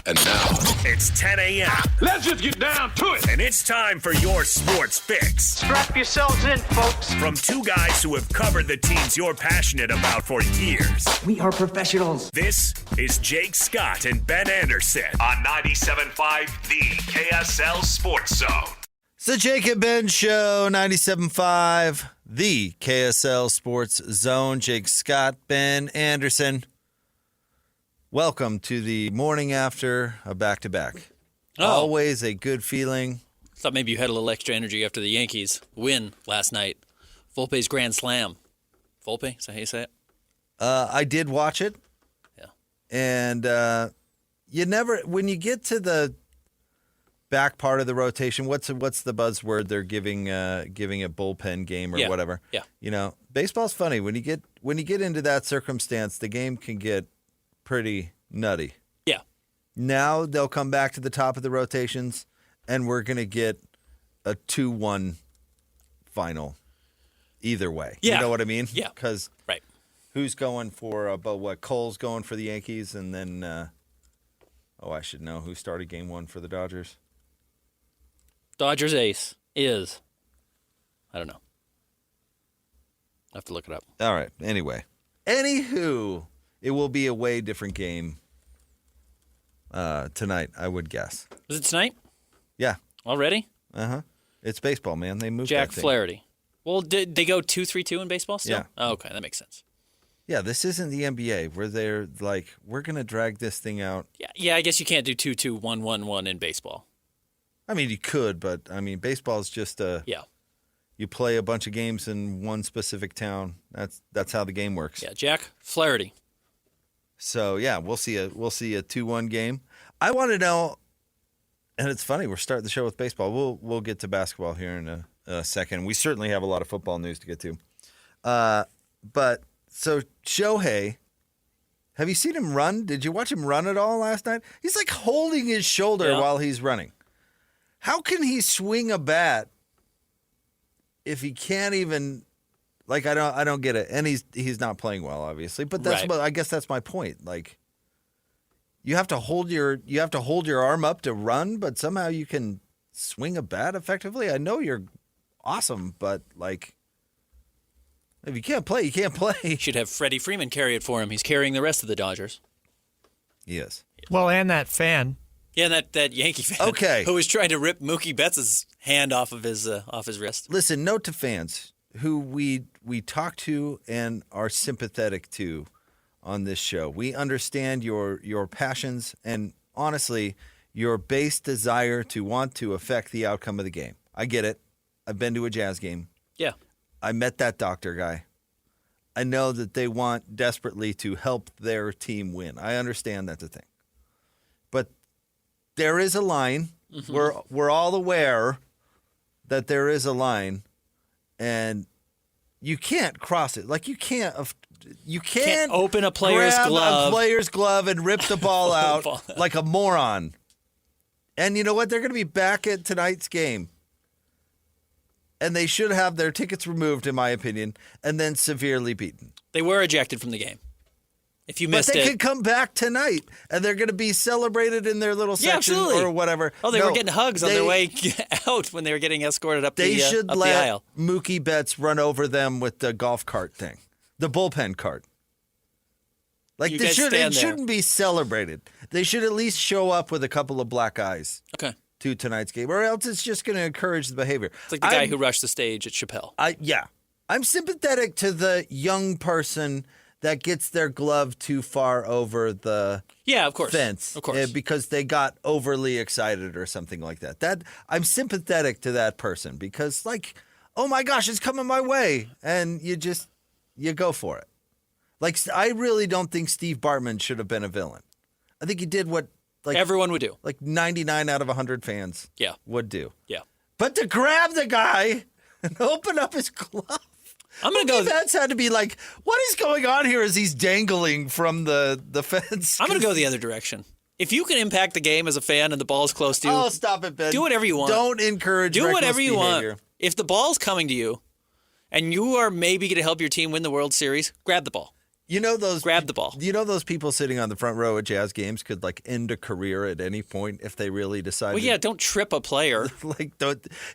And now, it's 10 a.m. Let's just get down to it. And it's time for your sports fix. Strap yourselves in, folks. From two guys who have covered the teams you're passionate about for years. We are professionals. This is Jake Scott and Ben Anderson on 97.5 The KSL Sports Zone. It's the Jake and Ben Show, 97.5 The KSL Sports Zone. Jake Scott, Ben Anderson. Welcome to the morning after a back-to-back. Always a good feeling. Thought maybe you had a little extra energy after the Yankees win last night. Volpe's grand slam. Volpe, is that how you say it? I did watch it. Yeah. And you never, when you get to the back part of the rotation, what's the buzzword they're giving a bullpen game or whatever? Yeah. You know, baseball's funny. When you get into that circumstance, the game can get pretty nutty. Yeah. Now they'll come back to the top of the rotations, and we're going to get a 2-1 final either way. Yeah. You know what I mean? Yeah. Because who's going for, Cole's going for the Yankees, and then, I should know who started game one for the Dodgers. Dodgers ace is, I don't know. I have to look it up. All right. Anyway. Anywho, it will be a way different game tonight, I would guess. Is it tonight? Yeah. Already? Uh-huh. It's baseball, man. They moved Jack that thing. Flaherty. Well, did they go 2-3-2 in baseball still? Yeah. Oh, okay, that makes sense. Yeah, this isn't the NBA where they're like, we're going to drag this thing out. Yeah, I guess you can't do 2-2, 1-1-1 in baseball. I mean, you could, but, baseball is just you play a bunch of games in one specific town. That's how the game works. Yeah, Jack Flaherty. So, yeah, we'll see a 2-1 game. I want to know, and it's funny, we're starting the show with baseball. We'll get to basketball here in a second. We certainly have a lot of football news to get to. So Shohei, have you seen him run? Did you watch him run at all last night? He's like holding his shoulder while he's running. How can he swing a bat if he can't even? Like, I don't get it. And he's not playing well, obviously. But I guess that's my point. Like, you have to hold your arm up to run, but somehow you can swing a bat effectively. I know you're awesome, but like, if you can't play, you can't play. You should have Freddie Freeman carry it for him. He's carrying the rest of the Dodgers. He is. Well, and that fan. Yeah, that Yankee fan. Okay. Who was trying to rip Mookie Betts' hand off of his wrist. Listen, note to fans who we talk to and are sympathetic to on this show. We understand your passions and, honestly, your base desire to want to affect the outcome of the game. I get it. I've been to a Jazz game. Yeah. I met that doctor guy. I know that they want desperately to help their team win. I understand that's a thing. But there is a line. Mm-hmm. We're all aware that there is a line, and you can't cross it. Like, you can't open a player's grab glove. a player's glove and rip the ball out like a moron. And you know what? They're going to be back at tonight's game. And they should have their tickets removed, in my opinion, and then severely beaten. They were ejected from the game. If you missed it. But they could come back tonight, and they're going to be celebrated in their little section or whatever. Oh, they were getting hugs on their way out when they were getting escorted up the aisle. They should let Mookie Betts run over them with the golf cart thing, the bullpen cart. Like, it shouldn't be celebrated. They should at least show up with a couple of black eyes. Okay. To tonight's game, or else it's just going to encourage the behavior. It's like the guy who rushed the stage at Chappelle. I'm sympathetic to the young person that gets their glove too far over the fence, of course, because they got overly excited or something like that. That I'm sympathetic to that person because, like, oh my gosh, it's coming my way, and you go for it. Like, I really don't think Steve Bartman should have been a villain. I think he did what. Like, everyone would do. Like 99 out of 100 fans would do. Yeah. But to grab the guy and open up his glove. I'm going to go. That's had to be like, what is going on here as he's dangling from the fence? I'm going to go the other direction. If you can impact the game as a fan and the ball's close to you. Oh, stop it, Ben. Do whatever you want. Don't encourage Do whatever you behavior. want. If the ball's coming to you and you are maybe going to help your team win the World Series, grab the ball. You know those Grab the ball. You know those people sitting on the front row at Jazz games could like end a career at any point if they really decided. Well, yeah, don't trip a player.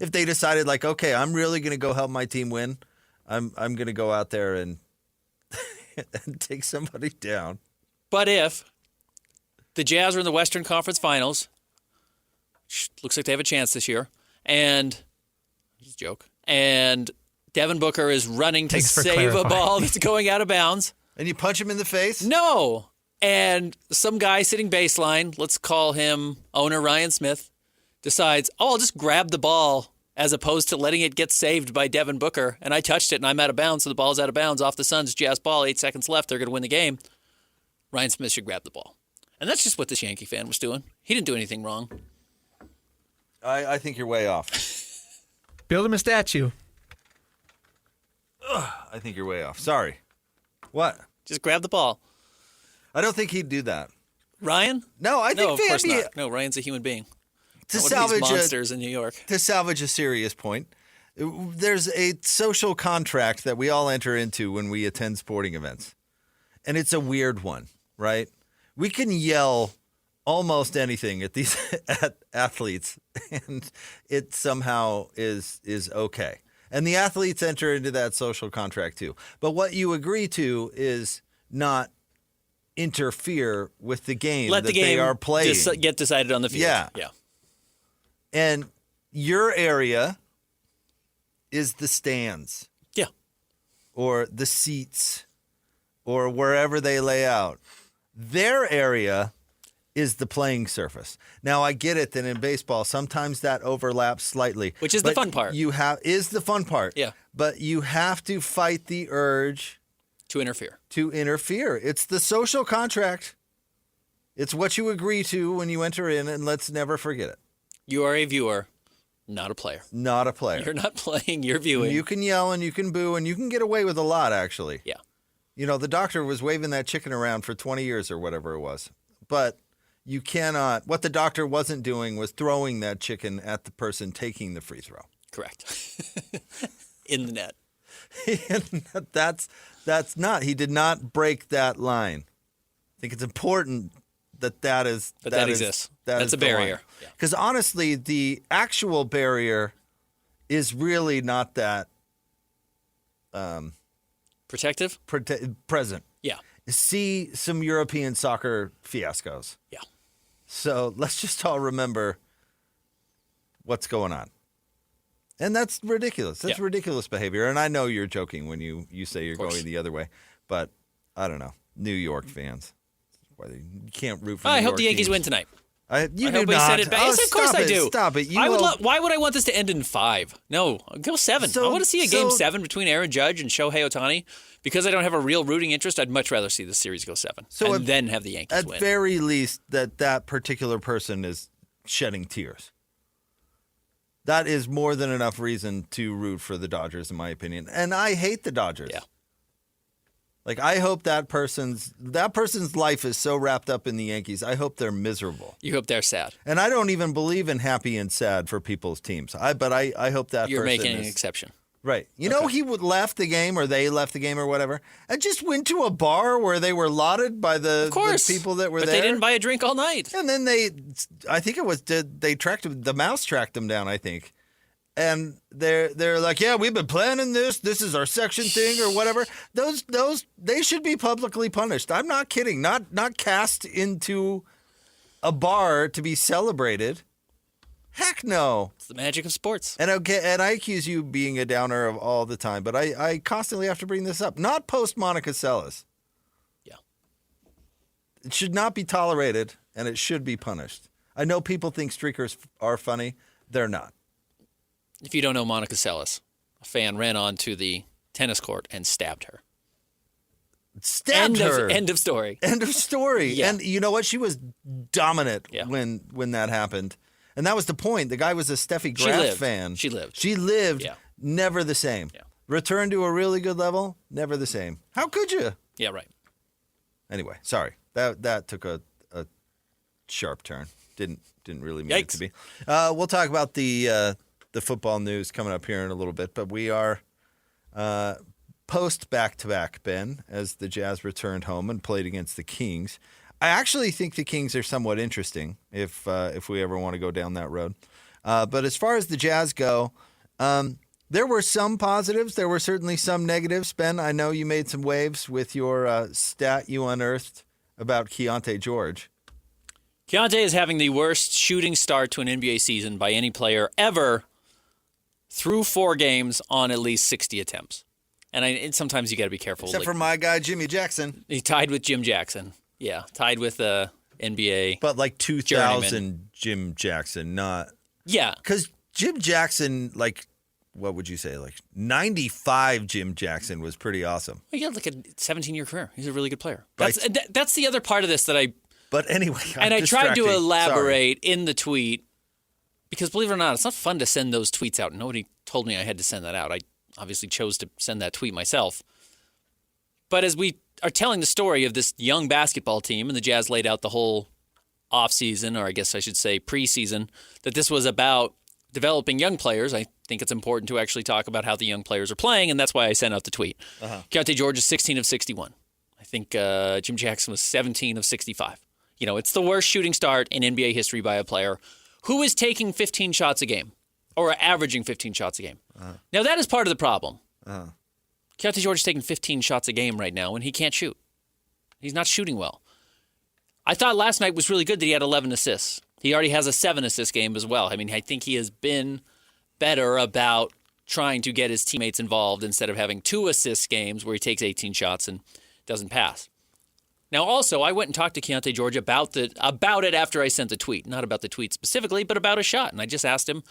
If they decided like, okay, I'm really going to go help my team win, I'm going to go out there and and take somebody down. But if the Jazz are in the Western Conference Finals, looks like they have a chance this year, and just a joke, and Devin Booker is running to save a ball that's going out of bounds. And you punch him in the face? No. And some guy sitting baseline, let's call him owner Ryan Smith, decides, I'll just grab the ball as opposed to letting it get saved by Devin Booker. And I touched it and I'm out of bounds, so the ball's out of bounds off the Suns. Jazz ball, 8 seconds left. They're going to win the game. Ryan Smith should grab the ball. And that's just what this Yankee fan was doing. He didn't do anything wrong. I think you're way off. Build him a statue. I think you're way off. Sorry. What? Just grab the ball. I don't think he'd do that. Ryan? No, I think no, of course not. No, Ryan's a human being. To Not one of salvage these monsters in New York. To salvage a serious point, there's a social contract that we all enter into when we attend sporting events. And it's a weird one, right? We can yell almost anything at these at athletes and it somehow is okay. And the athletes enter into that social contract too. But what you agree to is not interfere with the game Let that the game they are playing. get decided on the field. Yeah. And your area is the stands. Yeah. Or the seats or wherever they lay out. Their area is the playing surface. Now, I get it that in baseball, sometimes that overlaps slightly. Which is the fun part. Is the fun part. Yeah. But you have to fight the urge to interfere. It's the social contract. It's what you agree to when you enter in, and let's never forget it. You are a viewer, not a player. Not a player. You're not playing, you're viewing. You can yell and you can boo and you can get away with a lot, actually. Yeah. You know, the doctor was waving that chicken around for 20 years or whatever it was. But you cannot, what the doctor wasn't doing was throwing that chicken at the person taking the free throw. Correct. In the net. And that's not, he did not break that line. I think it's important that exists. That's a barrier. Because honestly, the actual barrier is really not that protective? Present. Yeah. See some European soccer fiascos. Yeah. So let's just all remember what's going on. And that's ridiculous. That's ridiculous behavior. And I know you're joking when you say you're going the other way. But I don't know. New York fans. You can't root for I New hope York the Yankees teams. win tonight. I hope they send it back. Yes, of course I do. Stop it. Why would I want this to end in 5? No, go 7. I want to see a game 7 between Aaron Judge and Shohei Ohtani. Because I don't have a real rooting interest, I'd much rather see the series go 7 and then have the Yankees win. At very least, that particular person is shedding tears. That is more than enough reason to root for the Dodgers, in my opinion. And I hate the Dodgers. Yeah. Like, I hope that person's life is so wrapped up in the Yankees. I hope they're miserable. You hope they're sad. And I don't even believe in happy and sad for people's teams. But I hope that you're person making an exception. Right. You know, he left the game or they left the game or whatever and just went to a bar where they were lauded by the people that were there. But they didn't buy a drink all night. And then the mouse tracked them down, I think. And they're like, yeah, we've been planning this. This is our section thing or whatever. Those they should be publicly punished. I'm not kidding. Not cast into a bar to be celebrated. Heck no. It's the magic of sports. And I accuse you of being a downer of all the time, but I constantly have to bring this up. Not post Monica Seles. Yeah. It should not be tolerated, and it should be punished. I know people think streakers are funny. They're not. If you don't know Monica Seles, a fan ran onto the tennis court and stabbed her. Stabbed her. End of story. End of story. Yeah. And you know what? She was dominant when that happened. And that was the point. The guy was a Steffi Graf fan. She lived. She lived. Yeah. Never the same. Yeah. Return to a really good level. Never the same. How could you? Yeah, right. Anyway, sorry. That took a sharp turn. Didn't really mean it to be. We'll talk about the football news coming up here in a little bit, but we are post back-to-back, Ben, as the Jazz returned home and played against the Kings. I actually think the Kings are somewhat interesting if we ever want to go down that road. But as far as the Jazz go, there were some positives. There were certainly some negatives. Ben, I know you made some waves with your stat you unearthed about Keyonte George. Keyonte is having the worst shooting start to an NBA season by any player ever through 4 games on at least 60 attempts. And sometimes you got to be careful. Except for my guy, Jimmy Jackson. He tied with Jim Jackson. Yeah, tied with NBA. But like 2000 Jim Jackson, not... Yeah. Because Jim Jackson, like, what would you say? Like 95 Jim Jackson was pretty awesome. He had like a 17-year career. He's a really good player. That's the other part of this that I... But anyway, I tried to elaborate in the tweet because, believe it or not, it's not fun to send those tweets out. Nobody told me I had to send that out. I obviously chose to send that tweet myself. But as we are telling the story of this young basketball team, and the Jazz laid out the whole offseason, or I guess I should say preseason, that this was about developing young players, I think it's important to actually talk about how the young players are playing, and that's why I sent out the tweet. Keyonte George is 16 of 61. I think Jim Jackson was 17 of 65. You know, it's the worst shooting start in NBA history by a player who is taking 15 shots a game or averaging 15 shots a game. Now, that is part of the problem. Keyonte George is taking 15 shots a game right now, and he can't shoot. He's not shooting well. I thought last night was really good that he had 11 assists. He already has a 7-assist game as well. I mean, I think he has been better about trying to get his teammates involved instead of having 2-assist games where he takes 18 shots and doesn't pass. Now, also, I went and talked to Keyonte George about it after I sent the tweet. Not about the tweet specifically, but about a shot. And I just asked him,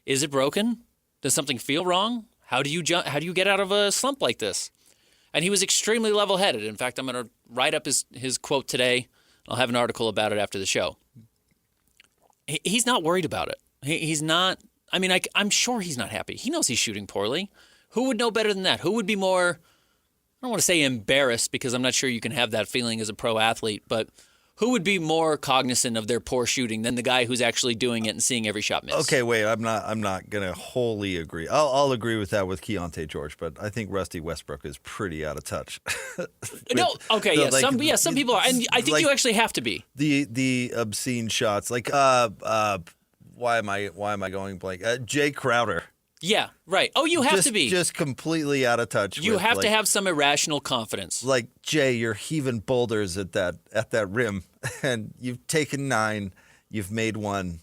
is it broken? Does something feel wrong? How do you get out of a slump like this? And he was extremely level-headed. In fact, I'm going to write up his quote today. I'll have an article about it after the show. He's not worried about it. He's not. I mean, I'm sure he's not happy. He knows he's shooting poorly. Who would know better than that? Who would be more, I don't want to say embarrassed because I'm not sure you can have that feeling as a pro athlete, but who would be more cognizant of their poor shooting than the guy who's actually doing it and seeing every shot miss? Okay, wait, I'm not going to wholly agree. I'll agree with that with Keyonte George, but I think Rusty Westbrook is pretty out of touch. Some people are, and I think you actually have to be. The obscene shots, like why am I going blank? Jay Crowder. Yeah, right. Oh, you have to be. Just completely out of touch. You have to have some irrational confidence. Like, Jay, you're heaving boulders at that rim, and you've taken 9, you've made 1,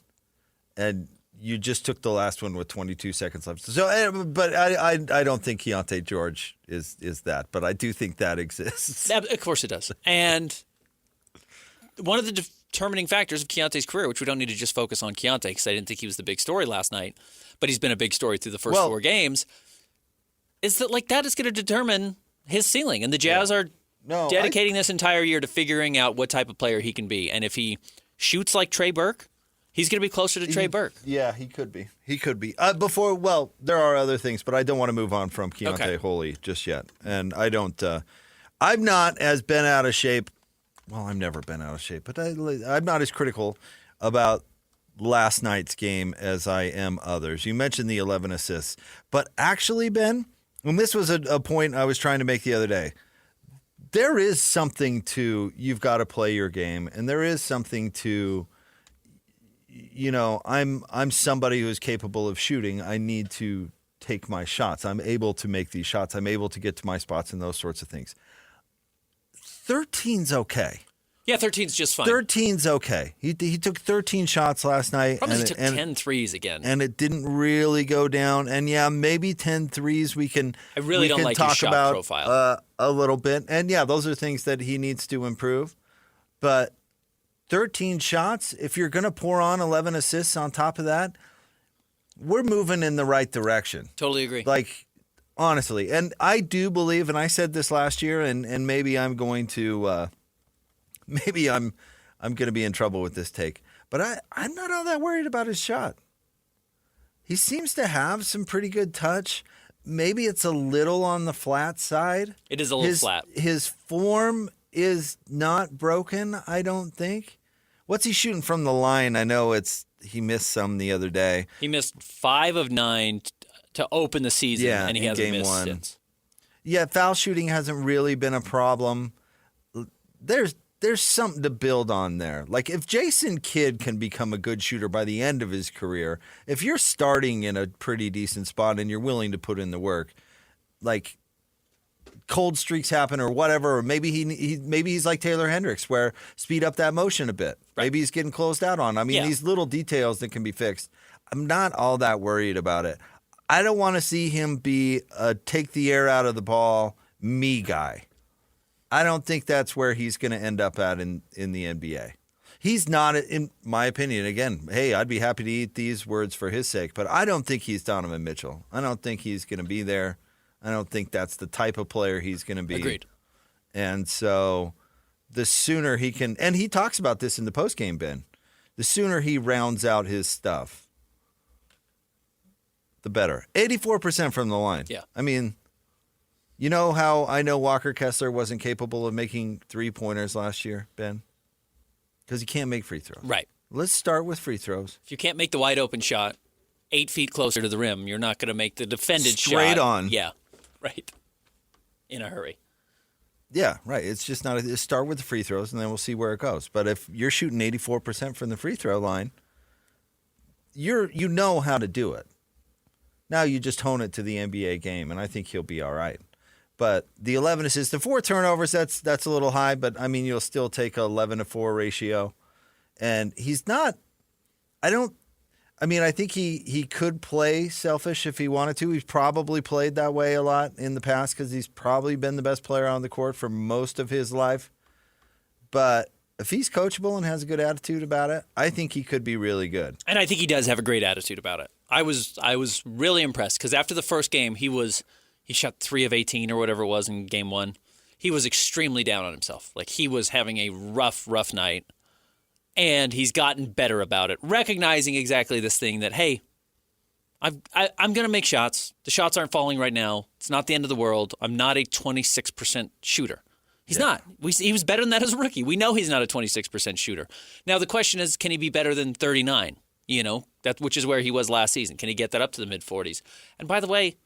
and you just took the last one with 22 seconds left. So, but I don't think Keyonte George is that, but I do think that exists. Of course it does. And one of the determining factors of Keyonte's career, which we don't need to just focus on Keyonte because I didn't think he was the big story last night, but he's been a big story through the first 4 games, is that that is going to determine his ceiling. And the Jazz are dedicating this entire year to figuring out what type of player he can be. And if he shoots like Trey Burke, he's going to be closer to Trey Burke. Yeah, he could be. There are other things, but I don't want to move on from Keyonte wholly just yet. And I don't, I'm not as been out of shape. Well, I've never been out of shape, but I'm not as critical about last night's game as I am others. You mentioned the 11 assists, but actually, Ben, and this was a point I was trying to make the other day, there is something to you've got to play your game, and there is something to, I'm somebody who is capable of shooting. I need to take my shots. I'm able to make these shots. I'm able to get to my spots and those sorts of things. 13's okay. Yeah, 13's just fine. 13's okay. He took 13 shots last night. Probably took 10 threes again. And it didn't really go down. And yeah, maybe 10 threes we can I really don't like talk his shot about profile. A little bit. And yeah, those are things that he needs to improve. But 13 shots, if you're going to pour on 11 assists on top of that, we're moving in the right direction. Totally agree. Honestly. And I do believe, and I said this last year, and maybe I'm going to maybe I'm going to be in trouble with this take, but I'm not all that worried about his shot. He seems to have some pretty good touch. Maybe it's a little on the flat side. It is a little flat. His form is not broken, I don't think. What's he shooting from the line? I know he missed some the other day. He missed 5 of 9 to open the season, and he hasn't missed since. Yeah, foul shooting hasn't really been a problem. There's something to build on there. Like if Jason Kidd can become a good shooter by the end of his career, if you're starting in a pretty decent spot and you're willing to put in the work, like cold streaks happen or whatever, or maybe he's like Taylor Hendricks where speed up that motion a bit. Right. Maybe he's getting closed out on. I mean, these little details that can be fixed. I'm not all that worried about it. I don't want to see him be a take the air out of the ball me guy. I don't think that's where he's going to end up at in the NBA. He's not, in my opinion, again, hey, I'd be happy to eat these words for his sake, but I don't think he's Donovan Mitchell. I don't think he's going to be there. I don't think that's the type of player he's going to be. Agreed. And so the sooner he can, and he talks about this in the postgame, Ben, the sooner he rounds out his stuff, the better. 84% from the line. Yeah. I mean, you know how I know Walker Kessler wasn't capable of making three-pointers last year, Ben? Because he can't make free throws. Right. Let's start with free throws. If you can't make the wide open shot 8 feet closer to the rim, you're not going to make the defended shot. Straight on. Yeah. Right. In a hurry. Yeah, right. It's just not – start with the free throws, and then we'll see where it goes. But if you're shooting 84% from the free throw line, you know how to do it. Now you just hone it to the NBA game, and I think he'll be all right. But the 11 assists, the 4 turnovers, that's a little high, but, I mean, you'll still take a 11-4 ratio. And he's not – I think he could play selfish if he wanted to. He's probably played that way a lot in the past because he's probably been the best player on the court for most of his life. But if he's coachable and has a good attitude about it, I think he could be really good. And I think he does have a great attitude about it. I was really impressed because after the first game, he shot 3 of 18 or whatever it was in game 1. He was extremely down on himself. Like he was having a rough night. And he's gotten better about it, recognizing exactly this thing that, hey, I'm going to make shots. The shots aren't falling right now. It's not the end of the world. I'm not a 26% shooter. He's not. He was better than that as a rookie. We know he's not a 26% shooter. Now, the question is, can he be better than 39? Which is where he was last season. Can he get that up to the mid-40s? And by the way,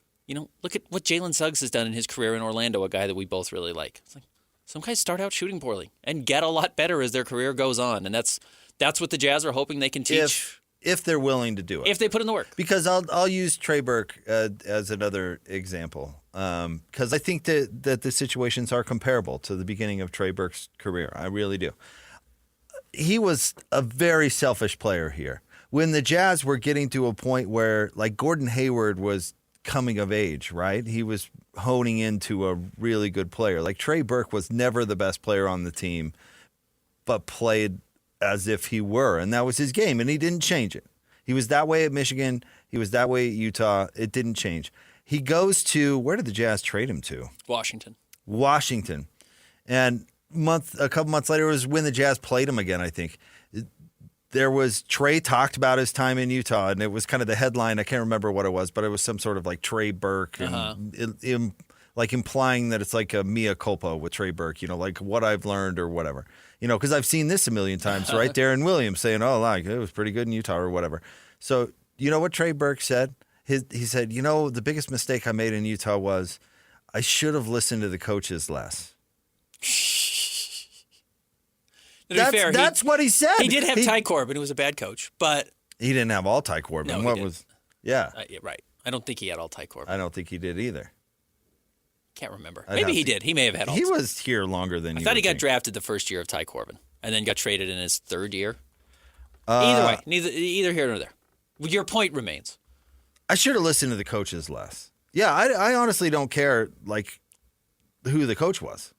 look at what Jalen Suggs has done in his career in Orlando, a guy that we both really like. It's like, some guys start out shooting poorly and get a lot better as their career goes on, and that's what the Jazz are hoping they can teach. If they're willing to do it. If they put in the work. Because I'll use Trey Burke as another example because I think that the situations are comparable to the beginning of Trey Burke's career. I really do. He was a very selfish player here. When the Jazz were getting to a point where, like, Gordon Hayward was coming of age, right? He was honing into a really good player. Like Trey Burke was never the best player on the team, but played as if he were, and that was his game, and he didn't change it. He was that way at Michigan. He was that way at Utah. It didn't change. He goes to, where did the Jazz trade him to? Washington. And a couple months later was when the Jazz played him again, I think. Trey talked about his time in Utah, and it was kind of the headline. I can't remember what it was, but it was some sort of like Trey Burke, and like implying that it's like a mea culpa with Trey Burke, like what I've learned or whatever. Because I've seen this a million times, right? Darren Williams saying, it was pretty good in Utah or whatever. So you know what Trey Burke said? He said, the biggest mistake I made in Utah was I should have listened to the coaches less. That's what he said. He did have Ty Corbin, who was a bad coach, but he didn't have all Ty Corbin. No, he didn't. Right. I don't think he had all Ty Corbin. I don't think he did either. Can't remember. Maybe he did. He may have had all. He was here longer than you. I thought he got drafted the first year of Ty Corbin, and then got traded in his third year. Either way, neither here nor there. Your point remains. I should have listened to the coaches less. Yeah, I honestly don't care who the coach was.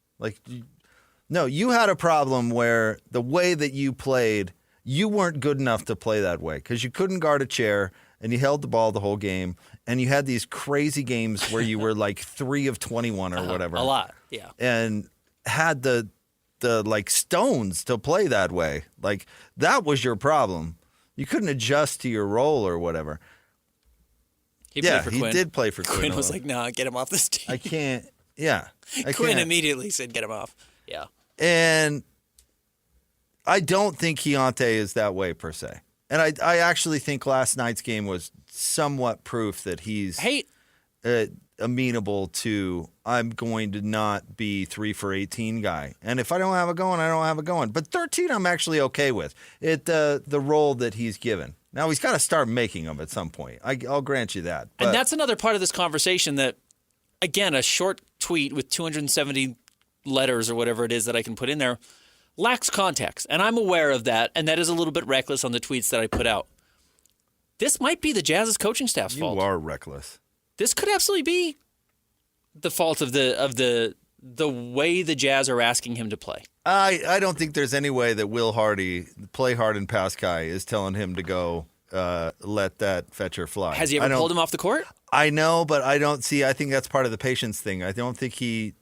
No, you had a problem where the way that you played, you weren't good enough to play that way because you couldn't guard a chair and you held the ball the whole game, and you had these crazy games where you were like 3 of 21 or whatever. A lot, yeah. And had the stones to play that way. That was your problem. You couldn't adjust to your role or whatever. He played for Quinn. He did play for Quinn. Quinn was like, "No, get him off this team." I can't. Yeah, Quinn immediately said, "Get him off." Yeah. And I don't think Keyonte is that way per se. And I actually think last night's game was somewhat proof that he's a amenable to, I'm going to not be 3 for 18 guy. And if I don't have it going, I don't have it going. But 13, I'm actually okay with it. The role that he's given. Now he's got to start making them at some point. I'll grant you that. But, and that's another part of this conversation that, again, a short tweet with 270 letters or whatever it is that I can put in there lacks context. And I'm aware of that. And that is a little bit reckless on the tweets that I put out. This might be the Jazz's coaching staff's fault. You are reckless. This could absolutely be the fault of the way the Jazz are asking him to play. I don't think there's any way that Will Hardy, play hard and pass guy, is telling him to go let that fetcher fly. Has he ever pulled him off the court? I know, but I don't see. I think that's part of the patience thing. I don't think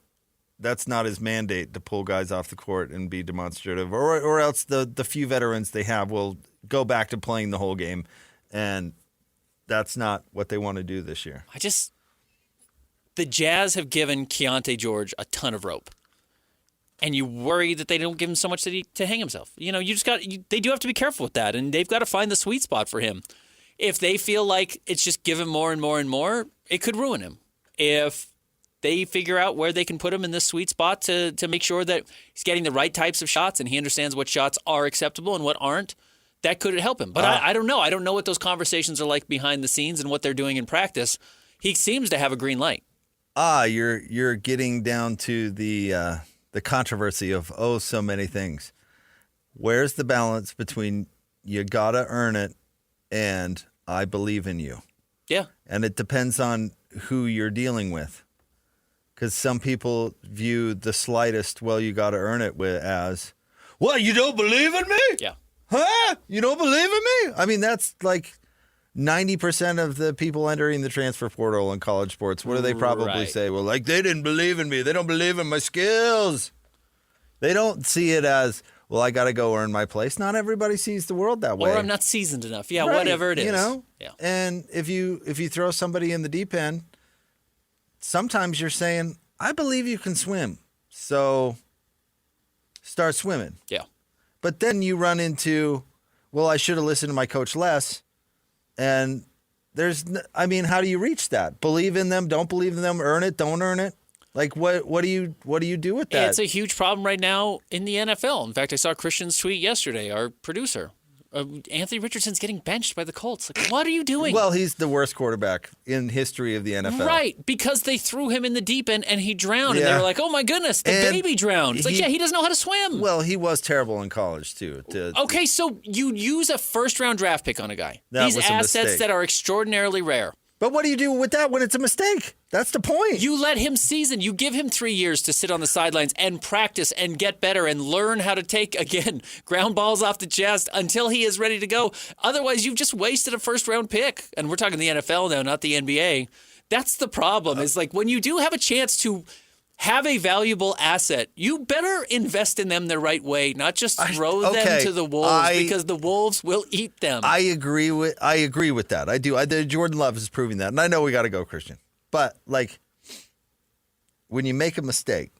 that's not his mandate to pull guys off the court and be demonstrative, or else the few veterans they have will go back to playing the whole game, and that's not what they want to do this year. The Jazz have given Keyonte George a ton of rope. And you worry that they don't give him so much to hang himself. You know, they do have to be careful with that, and they've got to find the sweet spot for him. If they feel like it's just give him more and more and more, it could ruin him. If they figure out where they can put him in this sweet spot to make sure that he's getting the right types of shots and he understands what shots are acceptable and what aren't, that could help him. But I don't know. I don't know what those conversations are like behind the scenes and what they're doing in practice. He seems to have a green light. You're getting down to the controversy of so many things. Where's the balance between you gotta earn it and I believe in you? Yeah. And it depends on who you're dealing with. Because some people view the slightest, well, you gotta earn it as, what, you don't believe in me? Yeah. Huh? You don't believe in me? I mean, that's like 90% of the people entering the transfer portal in college sports, what do they probably say? Well, like, they didn't believe in me. They don't believe in my skills. They don't see it as, well, I got to go earn my place. Not everybody sees the world that way. Or I'm not seasoned enough. Yeah, right. Whatever it is. You know? Yeah. And if you throw somebody in the deep end, sometimes you're saying, I believe you can swim. So start swimming. Yeah. But then you run into, well, I should have listened to my coach less. And how do you reach that? Believe in them, don't believe in them, earn it, don't earn it? Like, what do you do with that? It's a huge problem right now in the NFL. In fact, I saw Christian's tweet yesterday, our producer. Anthony Richardson's getting benched by the Colts. Like, what are you doing? Well, he's the worst quarterback in history of the NFL. Right, because they threw him in the deep end and he drowned. Yeah. And they were like, oh, my goodness, the baby drowned. It's he doesn't know how to swim. Well, he was terrible in college, too. Okay, so you use a first-round draft pick on a guy. These assets that are extraordinarily rare. But what do you do with that when it's a mistake? That's the point. You let him season. You give him 3 years to sit on the sidelines and practice and get better and learn how to take, again, ground balls off the chest until he is ready to go. Otherwise, you've just wasted a first-round pick. And we're talking the NFL now, not the NBA. That's the problem. Is like when you do have a chance to have a valuable asset, you better invest in them the right way, not just throw them to the wolves because the wolves will eat them. I agree with that. I do. Jordan Love is proving that. And I know we got to go, Christian. But like when you make a mistake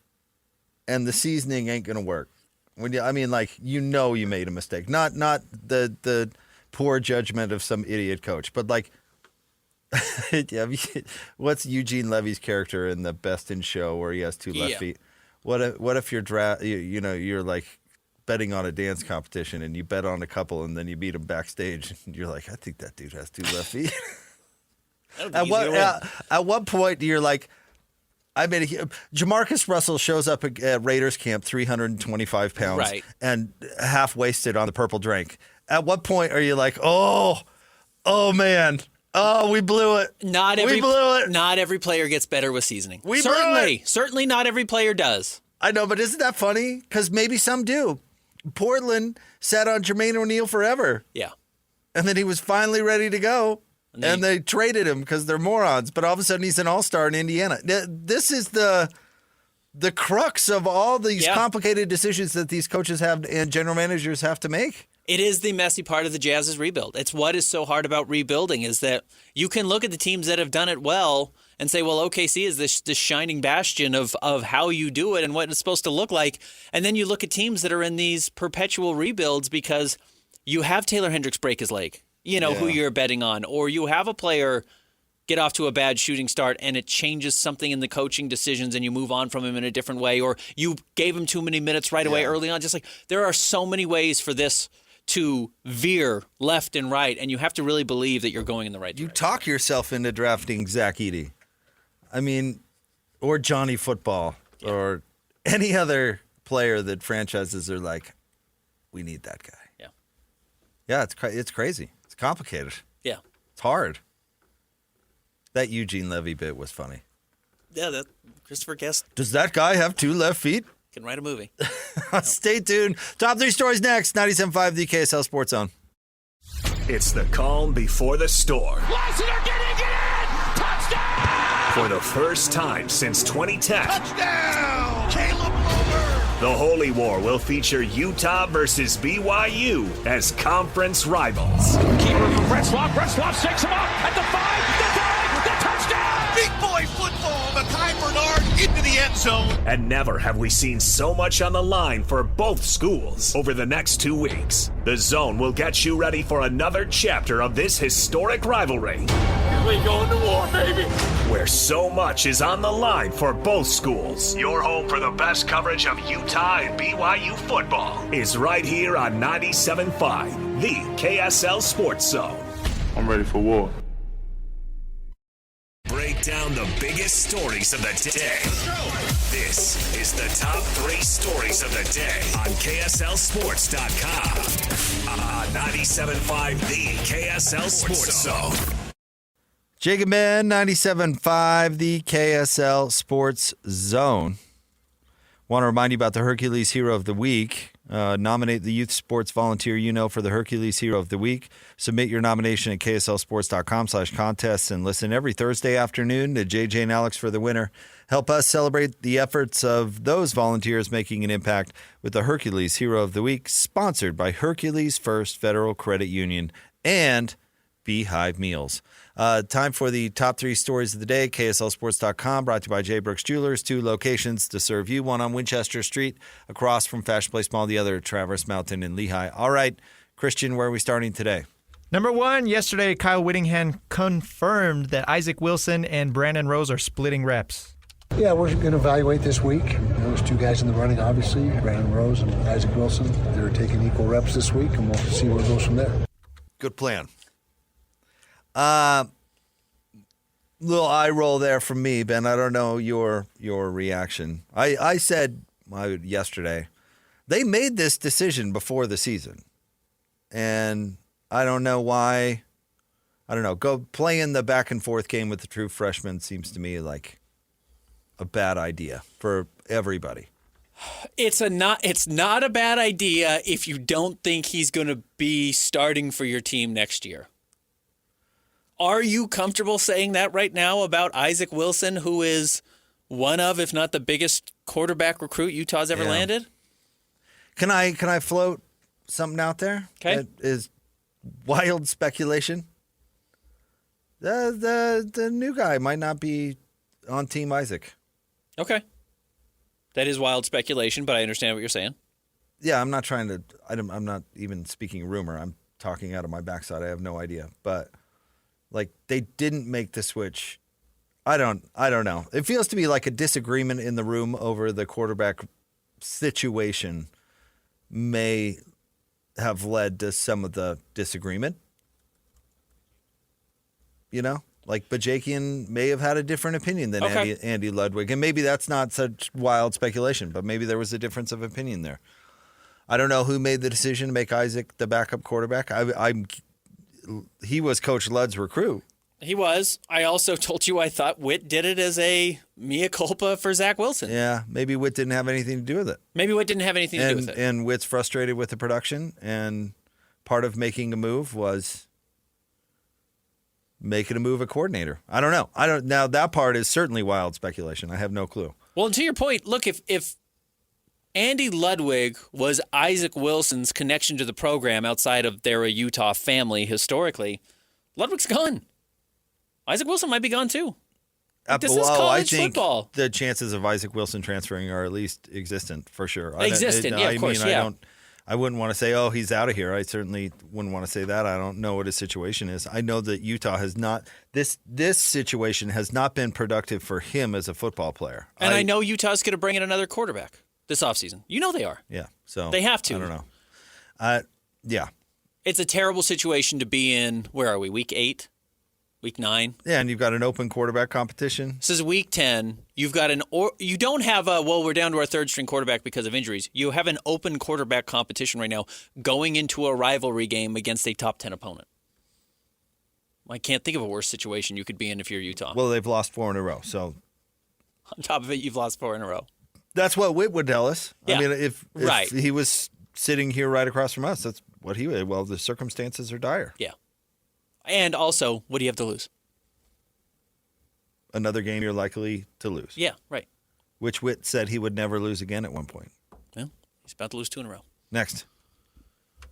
and the seasoning ain't going to work. You made a mistake. Not the poor judgment of some idiot coach, but like what's Eugene Levy's character in the Best in Show where he has two left feet? What if you're you're like betting on a dance competition and you bet on a couple and then you beat them backstage and you're like, I think that dude has two left feet. At what point you're like, Jamarcus Russell shows up at Raiders camp 325 pounds and half wasted on the purple drink. At what point are you like, oh man. Oh, we blew it. We blew it. Not every player gets better with seasoning. Certainly not every player does. I know, but isn't that funny? Because maybe some do. Portland sat on Jermaine O'Neal forever. Yeah. And then he was finally ready to go. And they traded him because they're morons. But all of a sudden he's an all-star in Indiana. This is the crux of all these complicated decisions that these coaches have and general managers have to make. It is the messy part of the Jazz's rebuild. It's what is so hard about rebuilding is that you can look at the teams that have done it well and say, well, OKC is this shining bastion of how you do it and what it's supposed to look like. And then you look at teams that are in these perpetual rebuilds because you have Taylor Hendricks break his leg, who you're betting on, or you have a player get off to a bad shooting start and it changes something in the coaching decisions and you move on from him in a different way, or you gave him too many minutes right away early on. Just like there are so many ways for this to veer left and right, and you have to really believe that you're going in the right direction. You talk yourself into drafting Zach Edey. I mean, or Johnny Football, or any other player that franchises are like, we need that guy. Yeah. Yeah, it's crazy. It's complicated. Yeah. It's hard. That Eugene Levy bit was funny. Yeah, that Christopher Guest Does that guy have 2 left feet? can write a movie. Stay tuned. Top 3 stories next. 97.5 the KSL Sports Zone. It's the calm before the storm. Lassiter getting it in! Touchdown! For the first time since 2010, Touchdown! Caleb Lover! the Holy War will feature Utah versus BYU as conference rivals. Keeper for Brett Swap. Brett Swap shakes him up at the 5, the touchdown! Big boy football, Mekhi Bernard into the end zone. And never have we seen so much on the line for both schools over the next 2 weeks. The Zone will get you ready for another chapter of this historic rivalry, We going to war, baby! where so much is on the line for both schools. Your home for the best coverage of Utah and BYU football is right here on 97.5, the KSL Sports Zone. I'm ready for war. Break down the biggest stories of the day. This is the top 3 stories of the day on KSLSports.com. On 97.5, the KSL Sports Zone. Jacob Man, 97.5, the KSL Sports Zone. Want to remind you about the Hercules Hero of the Week. Nominate the youth sports volunteer you know for the Hercules Hero of the Week. Submit your nomination at kslsports.com/contests and listen every Thursday afternoon to JJ and Alex for the winner. Help us celebrate the efforts of those volunteers making an impact with the Hercules Hero of the Week, sponsored by Hercules First Federal Credit Union and Beehive Meals. Time for the top 3 stories of the day. KSLSports.com, brought to you by J. Brooks Jewelers. 2 locations to serve you. One on Winchester Street, across from Fashion Place Mall. The other at Traverse Mountain in Lehigh. All right, Christian, where are we starting today? Number 1, yesterday, Kyle Whittingham confirmed that Isaac Wilson and Brandon Rose are splitting reps. Yeah, we're going to evaluate this week. There's 2 guys in the running, obviously, Brandon Rose and Isaac Wilson. They're taking equal reps this week, and we'll see where it goes from there. Good plan. Little eye roll there from me, Ben. I don't know your reaction. I said yesterday, they made this decision before the season. And I don't know why. I don't know. Go playing the back and forth game with the true freshman seems to me like a bad idea for everybody. It's not a bad idea if you don't think he's going to be starting for your team next year. Are you comfortable saying that right now about Isaac Wilson, who is one of, if not the biggest quarterback recruit Utah's ever landed? Can I float something out there? Okay. That is wild speculation. The new guy might not be on Team Isaac. Okay. That is wild speculation, but I understand what you're saying. Yeah, I'm not trying to. I'm not even speaking rumor. I'm talking out of my backside. I have no idea, but. Like, they didn't make the switch. I don't know. It feels to me like a disagreement in the room over the quarterback situation may have led to some of the disagreement. You know? Like, Bajakian may have had a different opinion than Andy Ludwig. And maybe that's not such wild speculation, but maybe there was a difference of opinion there. I don't know who made the decision to make Isaac the backup quarterback. He was Coach Ludd's recruit. He was. I also told you I thought Witt did it as a mea culpa for Zach Wilson. Yeah, maybe Witt didn't have anything to do with it. Maybe Witt didn't have anything to do with it. And Witt's frustrated with the production, and part of making a move was making a move a coordinator. I don't know. Now, that part is certainly wild speculation. I have no clue. Well, and to your point, look, if Andy Ludwig was Isaac Wilson's connection to the program outside of their Utah family historically, Ludwig's gone. Isaac Wilson might be gone too. This is college football. The chances of Isaac Wilson transferring are at least existent for sure. Existent, yeah, of course, yeah. I wouldn't want to say, oh, he's out of here. I certainly wouldn't want to say that. I don't know what his situation is. I know that Utah has not this situation has not been productive for him as a football player. And I know Utah's going to bring in another quarterback this offseason. You know they are. Yeah. So they have to. I don't know. Yeah. It's a terrible situation to be in. Where are we? Week 8? Week 9? Yeah, and you've got an open quarterback competition. This is week 10. You've got you don't have we're down to our third string quarterback because of injuries. You have an open quarterback competition right now going into a rivalry game against a top 10 opponent. I can't think of a worse situation you could be in if you're Utah. Well, they've lost 4 in a row, so on top of it, you've lost 4 in a row. That's what Whit would tell us. Yeah. I mean, if he was sitting here right across from us, that's what he would. Well, the circumstances are dire. Yeah. And also, what do you have to lose? Another game you're likely to lose. Yeah, right. Which Whit said he would never lose again at one point. Well, he's about to lose 2 in a row. Next.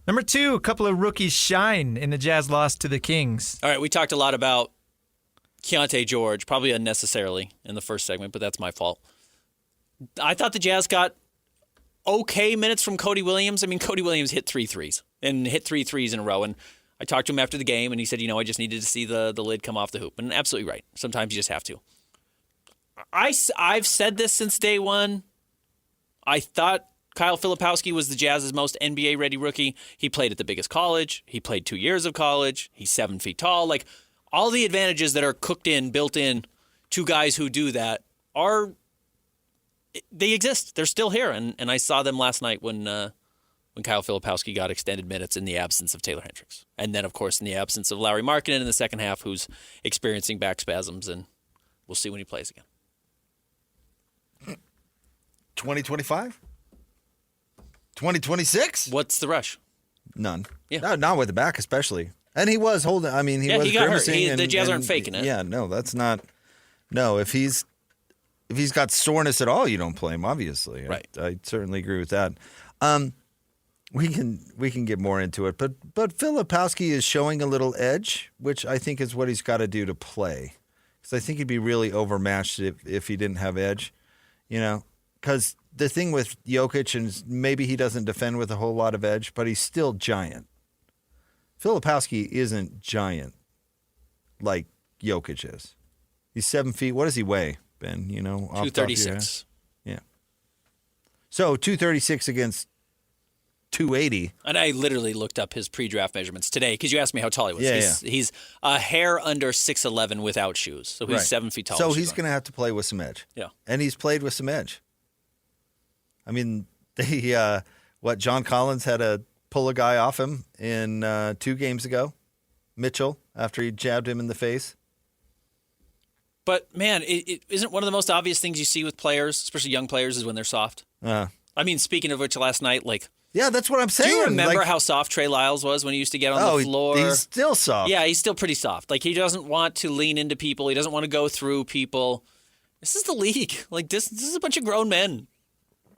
Number 2, a couple of rookies shine in the Jazz loss to the Kings. All right, we talked a lot about Keyonte George, probably unnecessarily in the first segment, but that's my fault. I thought the Jazz got okay minutes from Cody Williams. I mean, Cody Williams hit 3 threes and hit 3 threes in a row, and I talked to him after the game, and he said, I just needed to see the lid come off the hoop. And absolutely right. Sometimes you just have to. I've said this since day one. I thought Kyle Filipowski was the Jazz's most NBA-ready rookie. He played at the biggest college. He played 2 years of college. He's 7 feet tall. Like, all the advantages that are built in to guys who do that they exist. They're still here. And I saw them last night when Kyle Filipowski got extended minutes in the absence of Taylor Hendricks. And then, of course, in the absence of Lauri Markkanen in the second half, who's experiencing back spasms, and we'll see when he plays again. 2025? 2026? What's the rush? None. Yeah. No, not with the back, especially. And he was holding, I mean, he was he got hurt. grimacing. The Jazz aren't faking it. Yeah, no, that's not. No, if he's got soreness at all, you don't play him, obviously. Right. I certainly agree with that. We can get more into it, but Filipowski is showing a little edge, which I think is what he's got to do to play. Because I think he'd be really overmatched if he didn't have edge, Because the thing with Jokic, and maybe he doesn't defend with a whole lot of edge, but he's still giant. Filipowski isn't giant like Jokic is. He's 7 feet. What does he weigh, Ben? 236. Yeah. So 236 against 280. And I literally looked up his pre-draft measurements today because you asked me how tall he was. Yeah, he's a hair under 6'11" without shoes. So he's 7 feet tall. So he's going to have to play with some edge. Yeah. And he's played with some edge. I mean, John Collins had to pull a guy off him in 2 games ago. Mitchell, after he jabbed him in the face. But, man, it isn't one of the most obvious things you see with players, especially young players, is when they're soft. I mean, speaking of which, last night, yeah, that's what I'm saying. Do you remember how soft Trey Lyles was when he used to get on the floor? He's still soft. Yeah, he's still pretty soft. He doesn't want to lean into people. He doesn't want to go through people. This is the league. This is a bunch of grown men.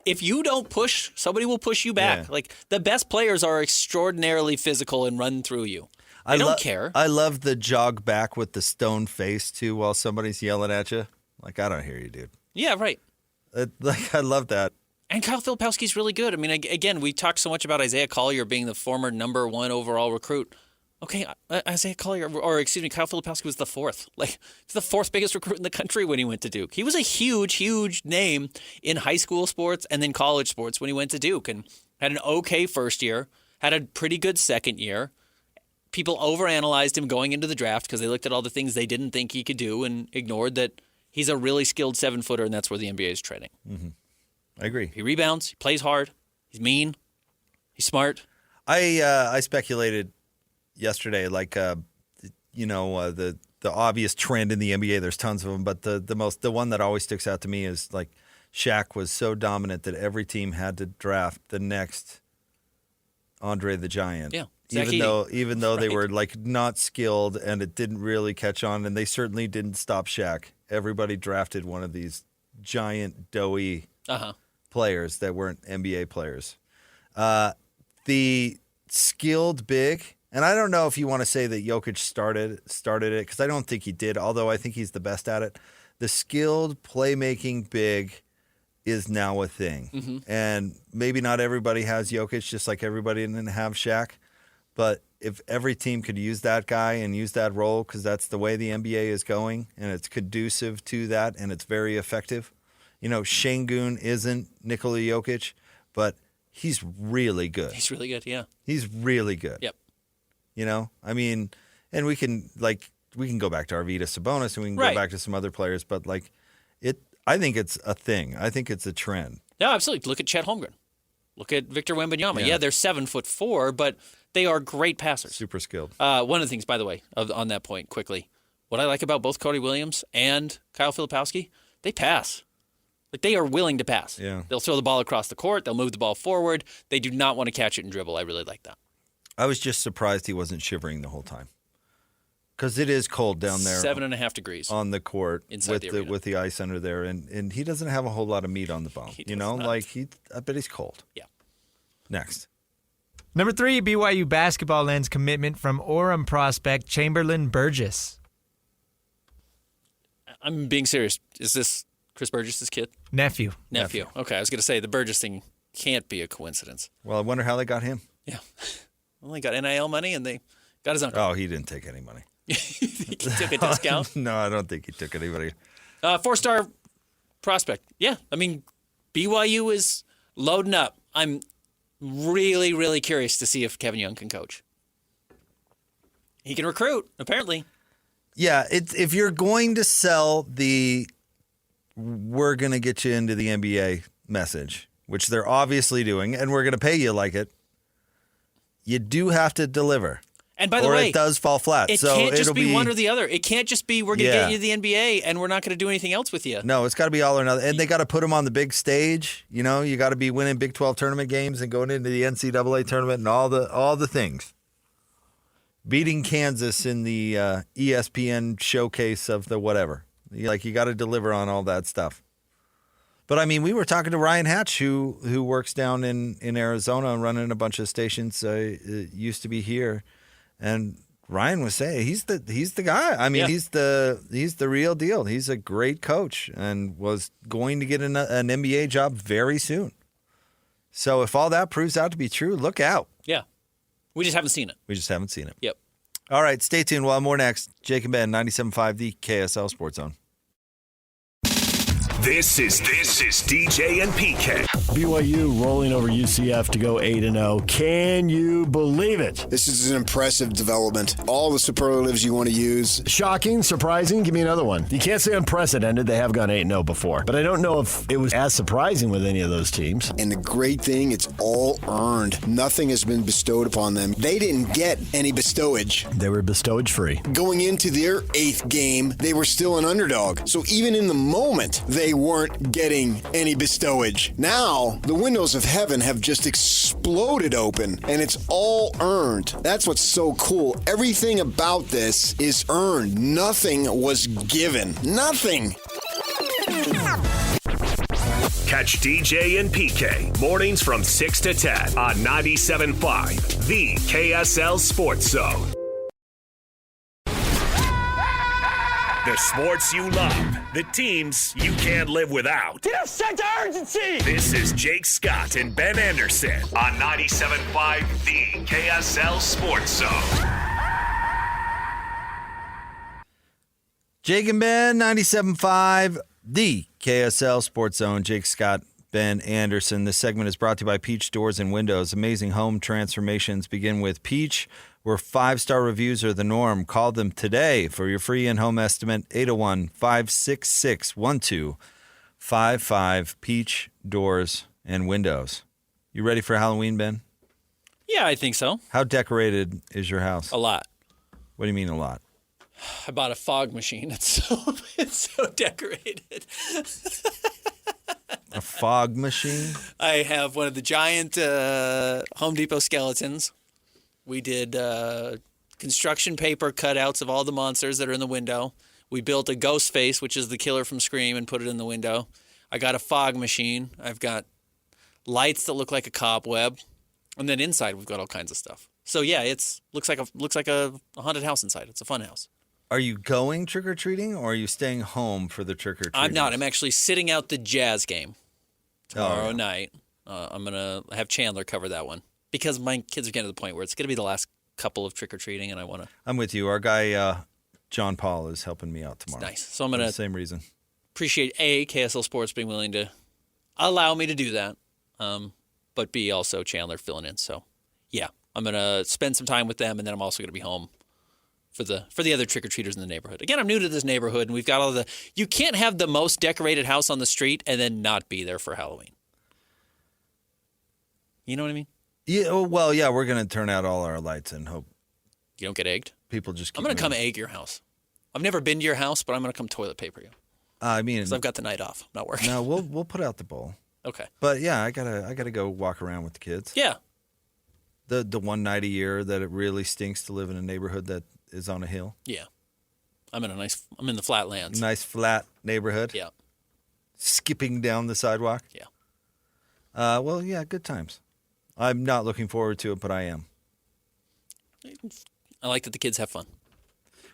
If you don't push, somebody will push you back. Yeah. The best players are extraordinarily physical and run through you. They don't care. I love the jog back with the stone face, too, while somebody's yelling at you. I don't hear you, dude. Yeah, right. I love that. And Kyle Filipowski's really good. I mean, again, we talked so much about Isaiah Collier being the former number 1 overall recruit. Okay, Isaiah Collier, Kyle Filipowski was the 4th. He's the 4th biggest recruit in the country when he went to Duke. He was a huge, huge name in high school sports and then college sports when he went to Duke, and had an okay first year, had a pretty good second year. People overanalyzed him going into the draft because they looked at all the things they didn't think he could do and ignored that he's a really skilled 7-footer, and that's where the NBA is trending. Mm-hmm. I agree. He rebounds. He plays hard. He's mean. He's smart. I speculated yesterday, the obvious trend in the NBA. There's tons of them, but the one that always sticks out to me is Shaq was so dominant that every team had to draft the next Andre the Giant. Yeah. Even though they were not skilled and it didn't really catch on, and they certainly didn't stop Shaq. Everybody drafted one of these giant, doughy players that weren't NBA players. The skilled big, and I don't know if you want to say that Jokic started it, because I don't think he did, although I think he's the best at it. The skilled playmaking big is now a thing. And maybe not everybody has Jokic, just like everybody didn't have Shaq. But if every team could use that guy and use that role, because that's the way the NBA is going, and it's conducive to that, and it's very effective. You know, Şengün isn't Nikola Jokic, but he's really good. He's really good, yeah. He's really good. Yep. You know, I mean, and we can go back to Arvydas Sabonis, and we can go back to some other players, but I think it's a thing. I think it's a trend. No, absolutely. Look at Chet Holmgren. Look at Victor Wembanyama. Yeah, they're 7'4", but they are great passers. Super skilled. One of the things, by the way, on that point, quickly, what I like about both Cody Williams and Kyle Filipowski, they pass. Like, they are willing to pass. Yeah. They'll throw the ball across the court. They'll move the ball forward. They do not want to catch it and dribble. I really like that. I was just surprised he wasn't shivering the whole time. Because it is cold down there. 7.5 degrees on the court inside with the ice under there, and he doesn't have a whole lot of meat on the bone. He does not. I bet he's cold. Yeah. Next. Number 3, BYU basketball ends commitment from Orem prospect Chamberlain Burgess. I'm being serious. Is this Chris Burgess' kid? Nephew. Okay, I was going to say the Burgess thing can't be a coincidence. Well, I wonder how they got him. Yeah. Well, he got NIL money and they got his uncle. Oh, he didn't take any money. He took a discount? No, I don't think he took anybody. 4-star prospect. Yeah, I mean, BYU is loading up. I'm really, really curious to see if Kevin Young can coach. He can recruit, apparently. Yeah, if you're going to sell the we're going to get you into the NBA message, which they're obviously doing, and we're going to pay you like it, you do have to deliver. And by the or way, it does fall flat. It so can't just it'll be one or the other. It can't just be we're going to get you to the NBA and we're not going to do anything else with you. No, it's got to be all or nothing. And they got to put them on the big stage. You know, you got to be winning Big 12 tournament games and going into the NCAA tournament and all the things. Beating Kansas in the ESPN showcase of the whatever. You got to deliver on all that stuff. But I mean, we were talking to Ryan Hatch, who works down in Arizona and running a bunch of stations. Used to be here, and Ryan was saying he's the guy. I mean, he's the real deal. He's a great coach and was going to get an NBA job very soon. So if all that proves out to be true, look out. Yeah, we just haven't seen it. Yep. All right, stay tuned. We'll have more next. Jake and Ben, 97.5, the KSL Sports Zone. This is DJ and PK. BYU rolling over UCF to go 8-0. Can you believe it? This is an impressive development. All the superlatives you want to use. Shocking, surprising. Give me another one. You can't say unprecedented. They have gone 8-0 before. But I don't know if it was as surprising with any of those teams. And the great thing, it's all earned. Nothing has been bestowed upon them. They didn't get any bestowage. They were bestowage free. Going into their 8th game, they were still an underdog. So even in the moment, they weren't getting any bestowage. Now, the windows of heaven have just exploded open, and it's all earned. That's what's so cool. Everything about this is earned. Nothing was given. Nothing. Catch DJ and PK mornings from 6 to 10 on 97.5, the KSL Sports Zone. The sports you love, the teams you can't live without. Get a sense of urgency! This is Jake Scott and Ben Anderson on 97.5, the KSL Sports Zone. Jake and Ben, 97.5, the KSL Sports Zone. Jake Scott, Ben Anderson. This segment is brought to you by Peach Doors and Windows. Amazing home transformations begin with Peach, where 5-star reviews are the norm. Call them today for your free in-home estimate, 801-566-1255. Peach Doors and Windows. You ready for Halloween, Ben? Yeah, I think so. How decorated is your house? A lot. What do you mean a lot? I bought a fog machine. It's so decorated. A fog machine? I have one of the giant Home Depot skeletons. We did construction paper cutouts of all the monsters that are in the window. We built a ghost face, which is the killer from Scream, and put it in the window. I got a fog machine. I've got lights that look like a cobweb. And then inside we've got all kinds of stuff. So yeah, it's looks like a haunted house inside. It's a fun house. Are you going trick-or-treating, or are you staying home for the trick-or-treating? I'm not. I'm actually sitting out the Jazz game. tomorrow night. I'm going to have Chandler cover that one because my kids are getting to the point where it's going to be the last couple of trick-or-treating, and I want to. I'm with you. Our guy, John Paul, is helping me out tomorrow. Nice. So I'm going to. Same reason. Appreciate A, KSL Sports being willing to allow me to do that, but B, also Chandler filling in. So, yeah, I'm going to spend some time with them, and then I'm also going to be home for the other trick-or-treaters in the neighborhood. Again, I'm new to this neighborhood, and we've got all you can't have the most decorated house on the street and then not be there for Halloween. You know what I mean? Yeah. Well, yeah, we're going to turn out all our lights and hope you don't get egged. People just keep I'm going to come egg your house. I've never been to your house, but I'm going to come toilet paper you. I mean, because I've got the night off. I'm not working. No, we'll put out the bowl. Okay. But yeah, I gotta go walk around with the kids. Yeah. The one night a year that it really stinks to live in a neighborhood that is on a hill. Yeah. I'm in the flatlands. Nice flat neighborhood. Yeah. Skipping down the sidewalk. Yeah. Well, yeah, good times. I'm not looking forward to it, but I am. I like that the kids have fun.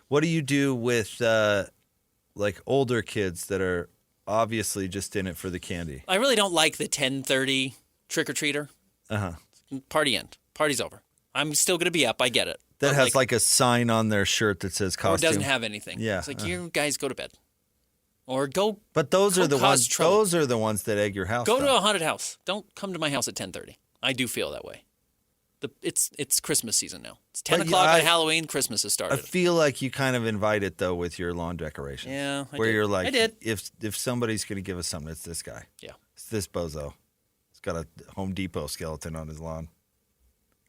What do you do with like older kids that are obviously just in it for the candy? I really don't like the 10:30 trick-or-treater. Party end. Party's over. I'm still going to be up. I get it. That has like a sign on their shirt that says costume. Or it doesn't have anything. Yeah. It's like, you guys go to bed. Or go. But those are the ones. Trouble. Those are the ones that egg your house. Go to a haunted house. Don't come to my house at 10:30. I do feel that way. It's Christmas season now. It's 10 o'clock on Halloween. Christmas has started. I feel like you kind of invite it though with your lawn decorations. Yeah, where you're like, I did. If somebody's going to give us something, it's this guy. Yeah, it's this bozo. He's got a Home Depot skeleton on his lawn.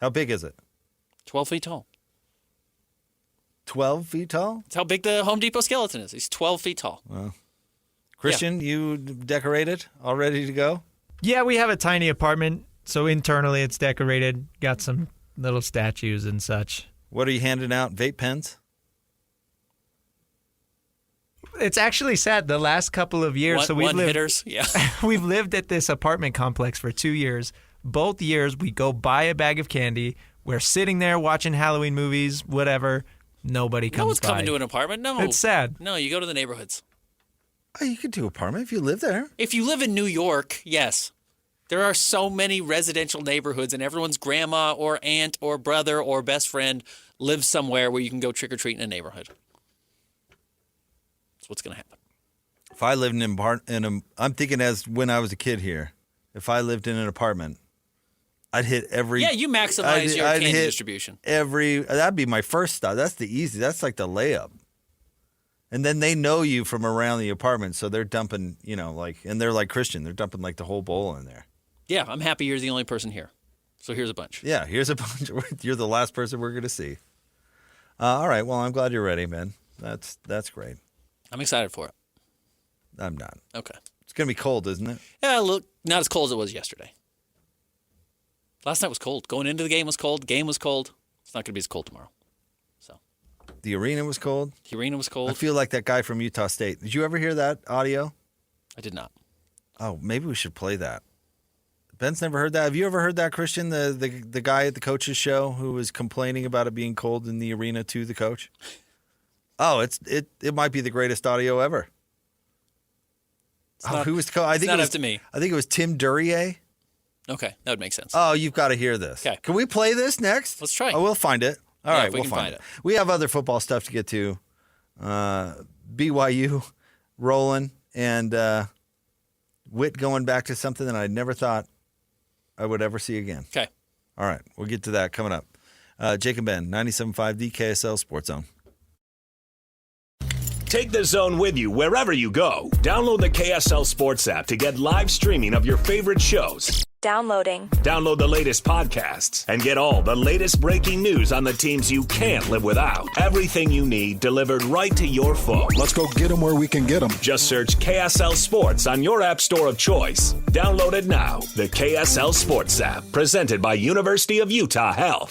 How big is it? 12 feet tall. 12 feet tall? That's how big the Home Depot skeleton is. He's 12 feet tall. Well, Christian, you decorated? All ready to go? Yeah, we have a tiny apartment. So internally, it's decorated. Got some little statues and such. What are you handing out? Vape pens? It's actually sad. The last couple of years, we've lived, hitters. Yeah, we've lived at this apartment complex for 2 years. Both years, we go buy a bag of candy. We're sitting there watching Halloween movies, whatever. Nobody comes. No one's by. coming to an apartment. No, it's sad. No, you go to the neighborhoods. Oh, you could do apartment if you live there. If you live in New York, yes. There are so many residential neighborhoods, and everyone's grandma or aunt or brother or best friend lives somewhere where you can go trick-or-treat in a neighborhood. That's what's going to happen. If I lived I'm thinking as when I was a kid here, if I lived in an apartment, I'd hit every... Yeah, you maximize your candy distribution. That'd be my first stop. That's the easy. That's like the layup. And then they know you from around the apartment, so they're dumping, and they're like Christian. They're dumping like the whole bowl in there. Yeah, I'm happy you're the only person here. So here's a bunch. Yeah, here's a bunch. You're the last person we're going to see. All right, well, I'm glad you're ready, man. That's great. I'm excited for it. I'm not. Okay. It's going to be cold, isn't it? Yeah, look, not as cold as it was yesterday. Last night was cold. Going into the game was cold. Game was cold. It's not going to be as cold tomorrow. The arena was cold? The arena was cold. I feel like that guy from Utah State. Did you ever hear that audio? I did not. Oh, maybe we should play that. Ben's never heard that. Have you ever heard that, Christian? The guy at the coach's show who was complaining about it being cold in the arena to the coach? Oh, it might be the greatest audio ever. Who was the coach? I think not up to me. I think it was Tim Duryea. Okay, that would make sense. Oh, you've got to hear this. Okay. Can we play this next? Let's try. Oh, we'll find it. All right, we'll find it. We have other football stuff to get to. BYU rolling and Witt going back to something that I never thought I would ever see again. Okay. All right, we'll get to that coming up. Jake and Ben, 97.5 the KSL Sports Zone. Take the Zone with you wherever you go. Download the KSL Sports app to get live streaming of your favorite shows. Downloading. Download the latest podcasts and get all the latest breaking news on the teams you can't live without. Everything you need delivered right to your phone. Let's go get them where we can get them. Just search KSL Sports on your app store of choice. Download it now. The KSL Sports app, presented by University of Utah Health.